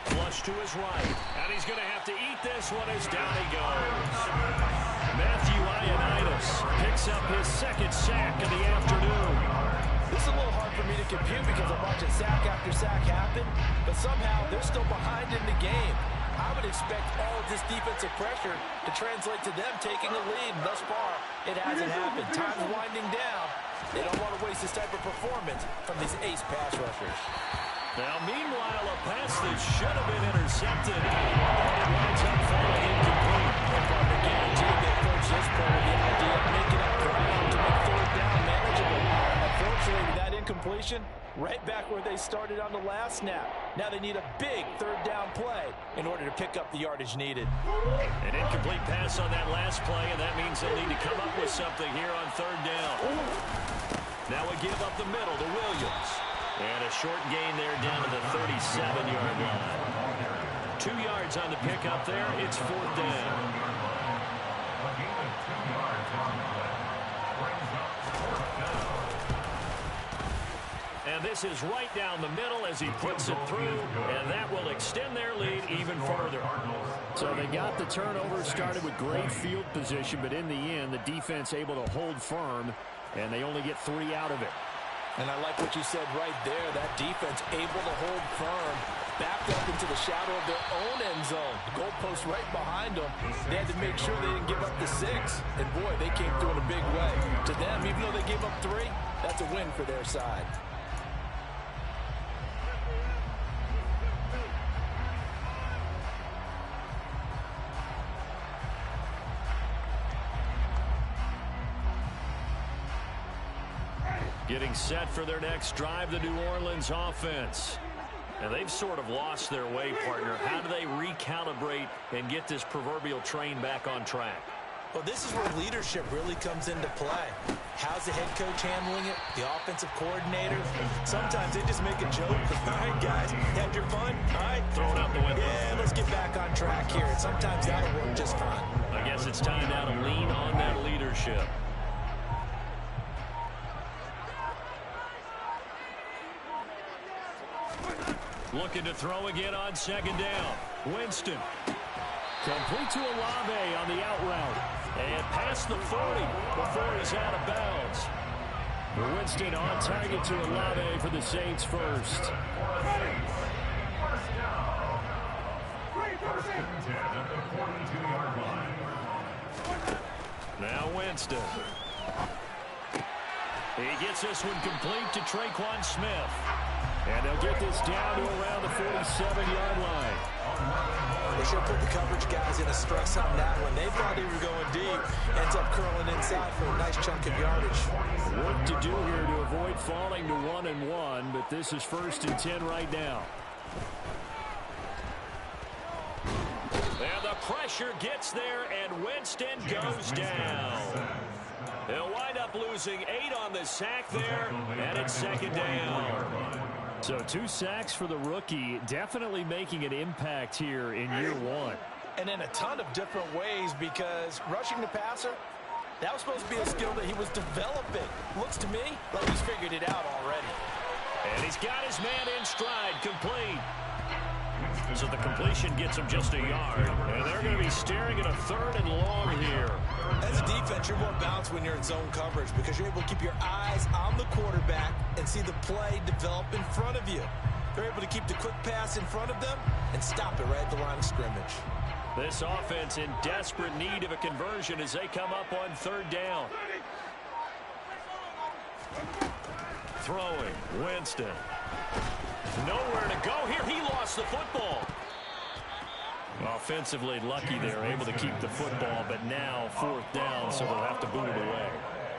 A: Flush to his right. And he's going to have to eat this one as down he goes. Matthew Ioannidis picks up his 2nd sack of the afternoon.
B: This is a little hard for me to compute because I'm watching sack after sack happen, but somehow they're still behind in the game. I would expect all of this defensive pressure to translate to them taking a lead. Thus far, it hasn't happened. Time's winding down. They don't want to waste this type of performance from these ace pass rushers.
A: Now, meanwhile, a pass that should have been intercepted. And it winds up falling incomplete.
B: I guarantee they approach this play with the idea of making up ground to make third down manageable. Unfortunately, with that incompletion, right back where they started on the last snap. Now they need a big third down play in order to pick up the yardage needed.
A: An incomplete pass on that last play, and that means they'll need to come up with something here on third down. Now we give up the middle to Williams. And a short gain there down to the 37-yard line. 2 yards on the pickup there. It's fourth down.
E: A gain of 2 yards on the play. Brings up fourth down.
A: And this is right down the middle as he puts it through, and that will extend their lead even further.
D: So they got the turnover, started with great field position, but in the end, the defense able to hold firm, and they only get 3 out of it.
B: And I like what you said right there. That defense able to hold firm, backed up into the shadow of their own end zone. The goalpost right behind them. They had to make sure they didn't give up the 6. And, boy, they came through in a big way. To them, even though they gave up 3, that's a win for their side.
A: Getting set for their next drive, the New Orleans offense. And they've sort of lost their way, partner. How do they recalibrate and get this proverbial train back on track?
B: Well, this is where leadership really comes into play. How's the head coach handling it? The offensive coordinator? Sometimes they just make a joke. All right, guys, had your fun? All right,
A: Throw it out the window.
B: Yeah, let's get back on track here. And sometimes that'll work just fine.
A: I guess it's time now to lean on that leadership. Looking to throw again on second down. Winston.
D: Complete to Olave on the out route.
A: And past the 40 before he's out of bounds.
D: Winston on target to Olave for the Saints first.
E: First and 10 at the 42-yard line.
A: Now Winston. He gets this one complete to Traquan Smith.
D: And they'll get this down to around the 47-yard line.
B: They should put the coverage guys in a stress on that one. They thought he was going deep. Ends up curling inside for a nice chunk of yardage.
D: Work to do here to avoid falling to 1-1, but this is first and 10 right now.
A: And the pressure gets there, and Winston goes down. They'll wind up losing 8 on the sack there, and it's second down.
D: So 2 sacks for the rookie, definitely making an impact here in year 1.
B: And in a ton of different ways, because rushing the passer, that was supposed to be a skill that he was developing. Looks to me like he's figured it out already.
A: And he's got his man in stride, complete. So the completion gets him just a yard. And they're going to be staring at a third and long here.
B: As a defense, you're more balanced when you're in zone coverage because you're able to keep your eyes on the quarterback and see the play develop in front of you. They're able to keep the quick pass in front of them and stop it right at the line of scrimmage.
A: This offense in desperate need of a conversion as they come up on third down. Throwing, Winston. Nowhere to go here. He lost the football. Offensively lucky they're able to keep the football, but now fourth down, so they'll have to boot it away.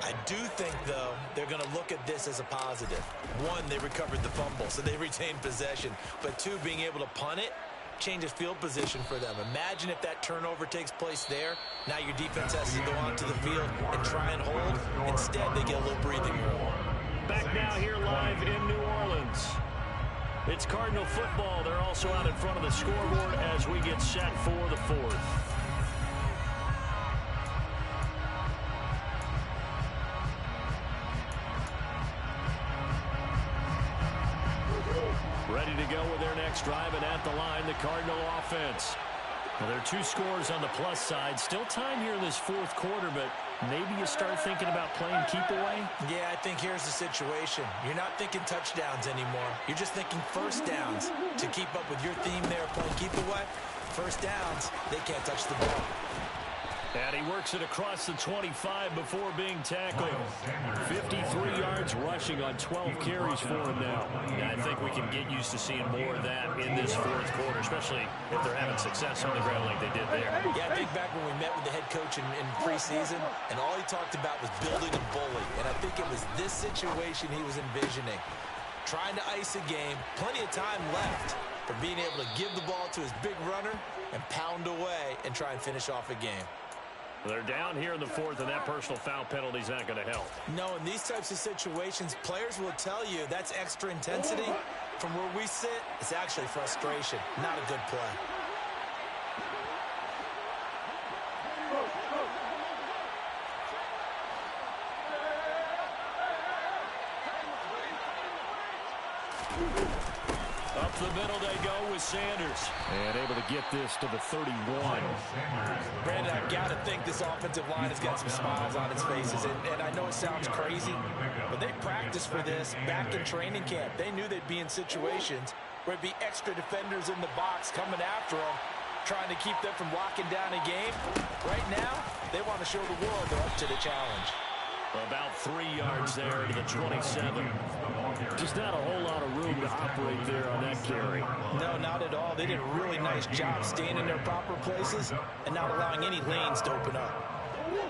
B: I do think, though, they're going to look at this as a positive. 1, they recovered the fumble, so they retained possession. But 2, being able to punt it changes field position for them. Imagine if that turnover takes place there. Now your defense has to go onto the field and try and hold. Instead, they get a little breathing room.
A: Back now here live in New Orleans. It's Cardinal football. They're also out in front of the scoreboard as we get set for the fourth. Ready to go with their next drive, and at the line, the Cardinal offense. Well, there are 2 scores on the plus side. Still time here in this fourth quarter, but
D: maybe you start thinking about playing keep away?
B: Yeah, I think here's the situation. You're not thinking touchdowns anymore. You're just thinking first downs. To keep up with your theme there, playing keep away, first downs, they can't touch the ball.
A: And he works it across the 25 before being tackled. 53 yards rushing on 12 carries for him now. And I think we can get used to seeing more of that in this fourth quarter, especially if they're having success on the ground like they did there.
B: Yeah, I think back when we met with the head coach in preseason, and all he talked about was building a bully. And I think it was this situation he was envisioning. Trying to ice a game, plenty of time left for being able to give the ball to his big runner and pound away and try and finish off a game.
A: They're down here in the fourth, and that personal foul penalty is not going to help.
B: No, in these types of situations, players will tell you that's extra intensity. From where we sit, it's actually frustration, not a good play.
A: Up the middle they go with Sanders.
D: And able to get this to the 31.
B: Brandon, I've got to think this offensive line has got some smiles on its faces. And I know it sounds crazy, but they practiced for this back in training camp. They knew they'd be in situations where it'd be extra defenders in the box coming after them, trying to keep them from locking down a game. Right now, they want to show the world they're up to the challenge.
A: About 3 yards there to the 27.
D: Just not a whole lot of room to operate there on that carry.
B: No, not at all. They did a really nice job staying in their proper places and not allowing any lanes to open up.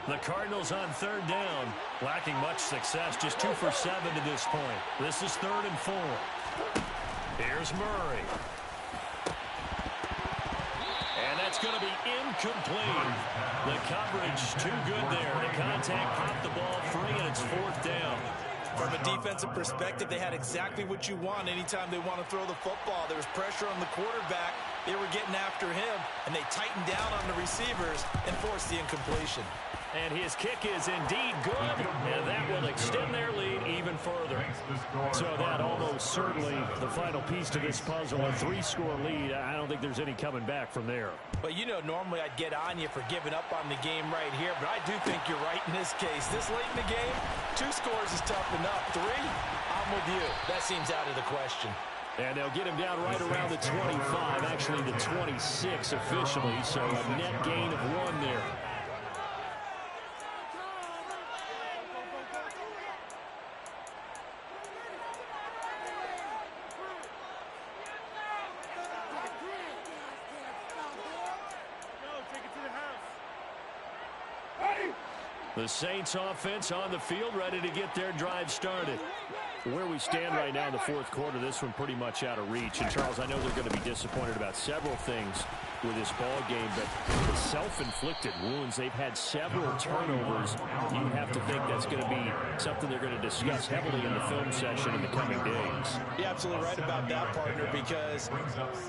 A: The Cardinals on third down, lacking much success, just 2 for 7 to this point. This is 3rd and 4. Here's Murray. And that's going to be incomplete. The coverage too good there. The contact popped the ball free, and it's 4th down.
B: From a defensive perspective, they had exactly what you want anytime they want to throw the football. There was pressure on the quarterback. They were getting after him, and they tightened down on the receivers and forced the incompletion.
A: And his kick is indeed good, and that will extend their lead even further.
D: So that almost certainly the final piece to this puzzle, a 3-score lead. I don't think there's any coming back from there.
B: But you know, normally I'd get on you for giving up on the game right here, but I do think you're right in this case. This late in the game, 2 scores is tough enough. 3, I'm with you. That seems out of the question.
D: And they'll get him down right around the 25, actually the 26 officially, so a net gain of 1 there.
A: The Saints offense on the field, ready to get their drive started.
D: Where we stand right now in the fourth quarter, this one pretty much out of reach. And, Charles, I know they're going to be disappointed about several things with this ball game, but the self-inflicted wounds, they've had several turnovers. You have to think that's going to be something they're going to discuss heavily in the film session in the coming days.
B: You're absolutely right about that, partner, because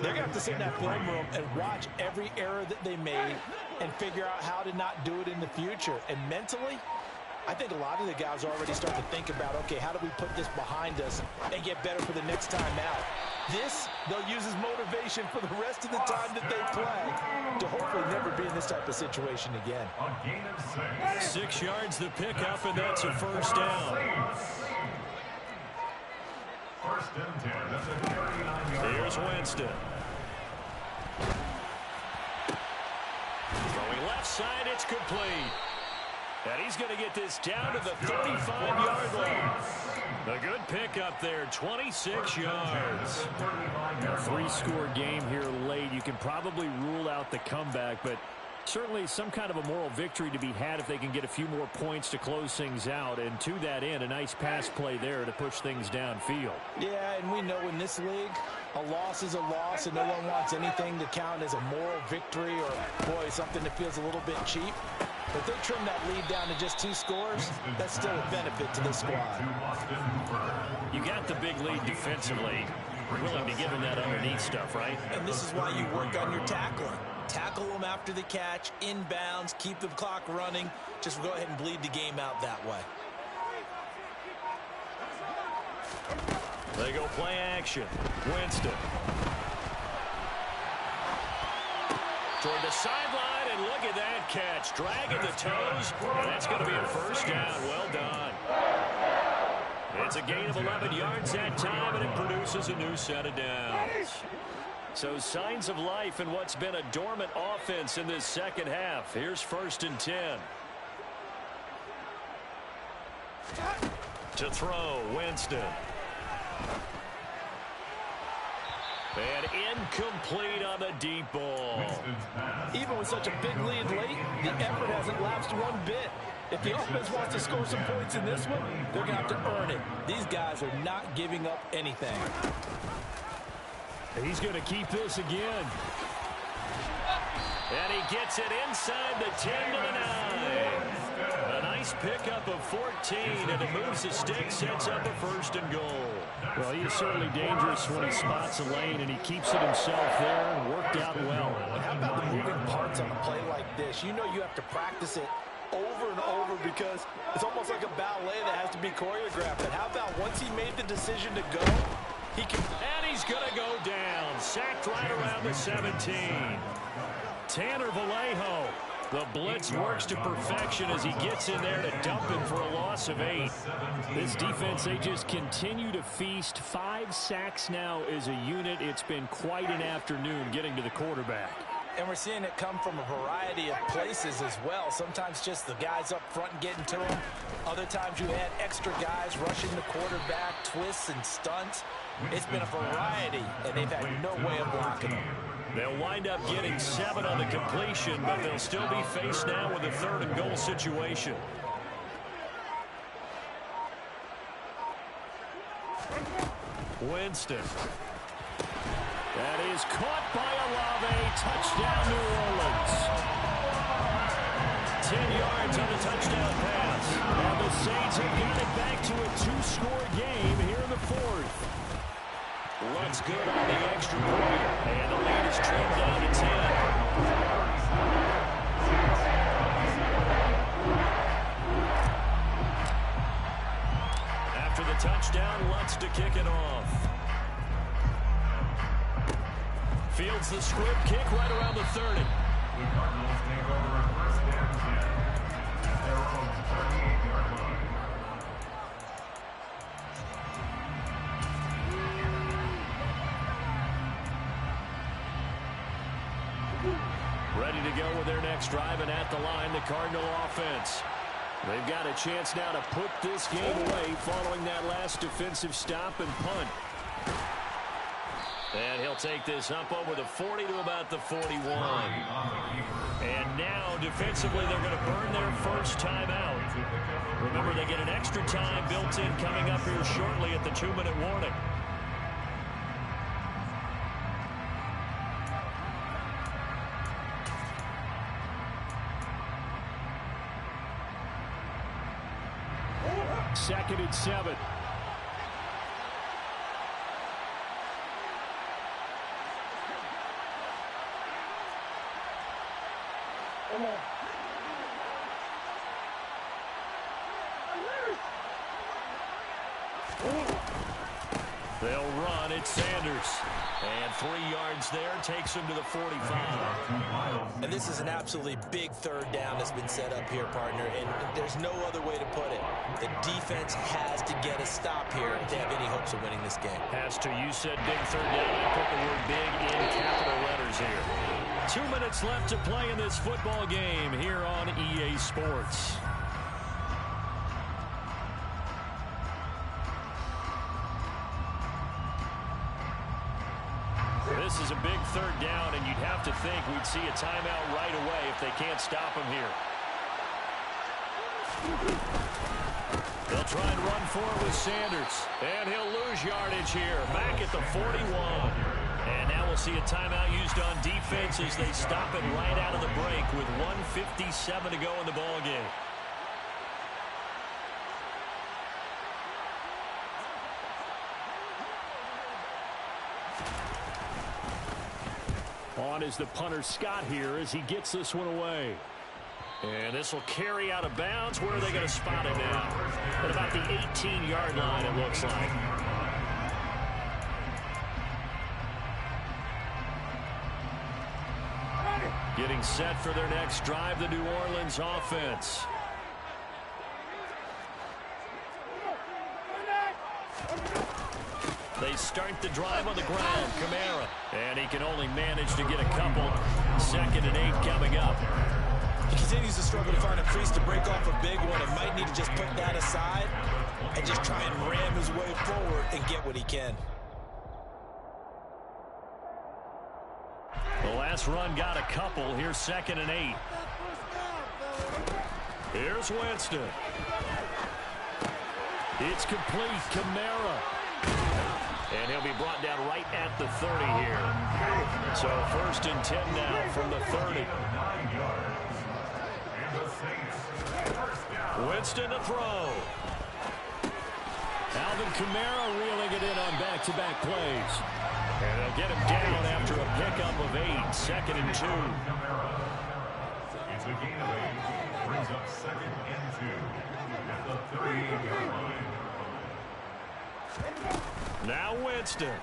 B: they're going to have to sit in that film room and watch every error that they made and figure out how to not do it in the future. And mentally, I think a lot of the guys are already starting to think about, okay, how do we put this behind us and get better for the next time out? This, they'll use as motivation for the rest of the time that they play to hopefully never be in this type of situation again.
A: 6 yards the pickup, and that's a 1st down. Here's Winston. Throwing left side, it's complete. And he's going to get this down to the 35-yard line. A good pickup there, 26 yards.
D: A 3-score game here late. You can probably rule out the comeback, but certainly some kind of a moral victory to be had if they can get a few more points to close things out. And to that end, a nice pass play there to push things downfield.
B: Yeah, and we know in this league, a loss is a loss, and no one wants anything to count as a moral victory or, boy, something that feels a little bit cheap. But if they trim that lead down to just 2 scores, that's still a benefit to this squad.
A: You got the big lead defensively. You're willing to give them that underneath stuff, right?
B: And this is why you work on your tackling. Tackle them after the catch, inbounds, keep the clock running. Just go ahead and bleed the game out that way.
A: They go play action. Winston. toward the sideline, and look at that catch. Dragging the toes, and that's going to be a first down. Well done. It's a gain of 11 yards that time, and it produces a new set of downs. So signs of life in what's been a dormant offense in this second half. Here's 1st and 10. To throw, Winston. And incomplete on the deep ball.
B: Even with such a big lead late, the effort hasn't lapsed one bit. If the offense wants to score some points in this one, they're going to have to earn it. These guys are not giving up anything.
D: He's going to keep this again.
A: And he gets it inside the 10 to the 9. A nice pickup of 14, and it moves the stick, sets up a 1st and goal.
D: Well, he is certainly dangerous when he spots a lane, and he keeps it himself there and worked out well.
B: And how about the moving parts on a play like this? You know you have to practice it over and over because it's almost like a ballet that has to be choreographed. But how about once he made the decision to go, he can...
A: And he's going to go down. Sacked right around the 17. Tanner Vallejo. The blitz works to perfection as he gets in there to dump him for a loss of 8.
D: This defense, they just continue to feast. 5 sacks now as a unit. It's been quite an afternoon getting to the quarterback.
B: And we're seeing it come from a variety of places as well. Sometimes just the guys up front and getting to him. Other times you had extra guys rushing the quarterback, twists and stunts. It's been a variety, and they've had no way of blocking them.
A: They'll wind up getting 7 on the completion, but they'll still be faced now with a 3rd and goal situation. Winston.
D: That is caught by Olave. Touchdown, New Orleans.
A: 10 yards on the touchdown pass.
D: And the Saints have got it back to a 2-score game here in the 4th.
A: Runs good on the extra point. And the lead is trimmed down to 10. After the touchdown, Lutz to kick it off. Fields the squib kick right around the 30.
E: The Cardinals take over 1st and 10 at their own 38-yard line.
A: Ready to go with their next drive, and at the line, the Cardinal offense. They've got a chance now to put this game away following that last defensive stop and punt. And he'll take this up over the 40 to about the 41. And now, defensively, they're going to burn their first timeout. Remember, they get an extra time built in coming up here shortly at the 2-minute warning.
D: Second and 7.
A: They'll run. It's Sanders. And 3 yards there takes him to the 45.
B: And this is an absolutely big 3rd down that's been set up here, partner. And there's no other way to put it. The defense has to get a stop here to have any hopes of winning this game.
A: Has to. You said big 3rd down. I put the word big in capital letters here. 2 minutes left to play in this football game here on EA Sports. This is a big 3rd down, and you'd have to think we'd see a timeout right away if they can't stop him here. They'll try and run for it with Sanders, and he'll lose yardage here, back at the 41. And now we'll see a timeout used on defense as they stop it right out of the break with 1:57 to go in the ballgame.
D: On is the punter Scott here as he gets this one away.
A: And this will carry out of bounds. Where are they going to spot it now? At about the 18-yard line, it looks like. Getting set for their next drive, the New Orleans offense. They start the drive on the ground. Kamara. And he can only manage to get a couple. 2nd and 8 coming up.
B: He continues to struggle to find a crease to break off a big one and might need to just put that aside and just try and ram his way forward and get what he can.
A: The last run got a couple. Here's 2nd and 8. Here's Winston. It's complete. Kamara. And he'll be brought down right at the 30 here. So 1st and 10 now from the 30. Winston to throw. Alvin Kamara reeling it in on back-to-back plays. And they'll get him down after a pickup of 8. 2nd and 2.
E: It's a gain of 8. Brings up 2nd and 2 at the 38-yard line.
A: Now Winston.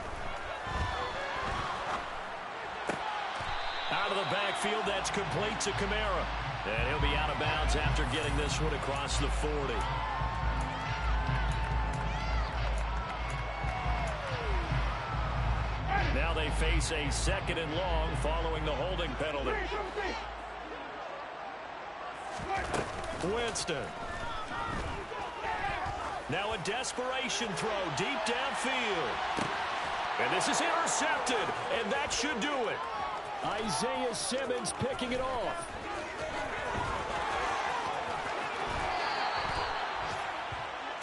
A: Out of the backfield, that's complete to Kamara. And he'll be out of bounds after getting this one across the 40. Now they face a 2nd and long following the holding penalty. Winston. Now a desperation throw deep downfield. And this is intercepted, and that should do it.
D: Isaiah Simmons picking it off.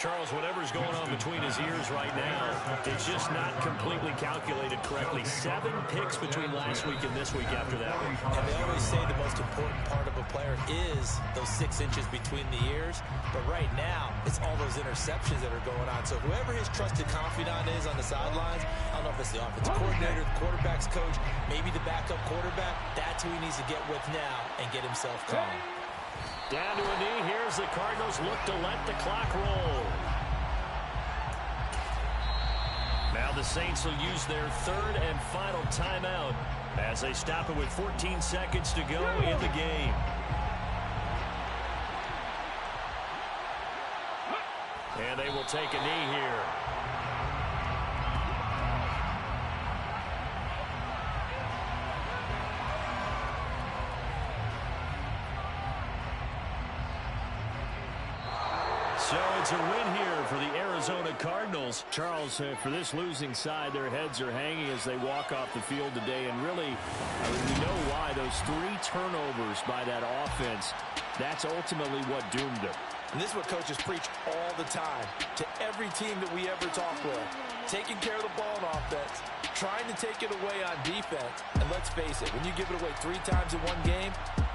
A: Charles, whatever's going on between his ears right now, it's just not completely calculated correctly. 7 picks between last week and this week after that one.
B: And they always say the most important part of a player is those 6 inches between the ears. But right now, it's all those interceptions that are going on. So whoever his trusted confidant is on the sidelines, I don't know if it's the offensive coordinator, the quarterback's coach, maybe the backup quarterback, that's who he needs to get with now and get himself calm.
A: Down to a knee. Here's the Cardinals look to let the clock roll. Now the Saints will use their 3rd and final timeout as they stop it with 14 seconds to go in the game. And they will take a knee here. So it's a win here for the Arizona Cardinals.
D: Charles, for this losing side, their heads are hanging as they walk off the field today. And really, we know why. Those 3 turnovers by that offense, that's ultimately what doomed them.
B: And this is what coaches preach all the time to every team that we ever talk with. Taking care of the ball on offense, trying to take it away on defense. And let's face it, when you give it away 3 times in one game,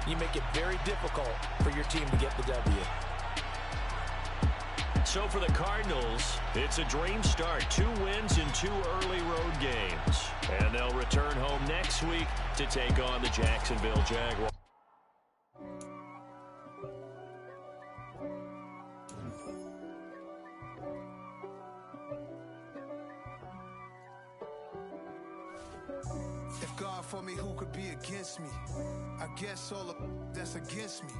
B: you make it very difficult for your team to get the W.
A: So for the Cardinals, it's a dream start. 2 wins in 2 early road games. And they'll return home next week to take on the Jacksonville Jaguars.
C: If God for me, who could be against me? I guess all of that's against me.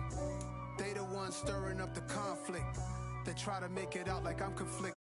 C: They the ones stirring up the conflict. They try to make it out like I'm conflicted.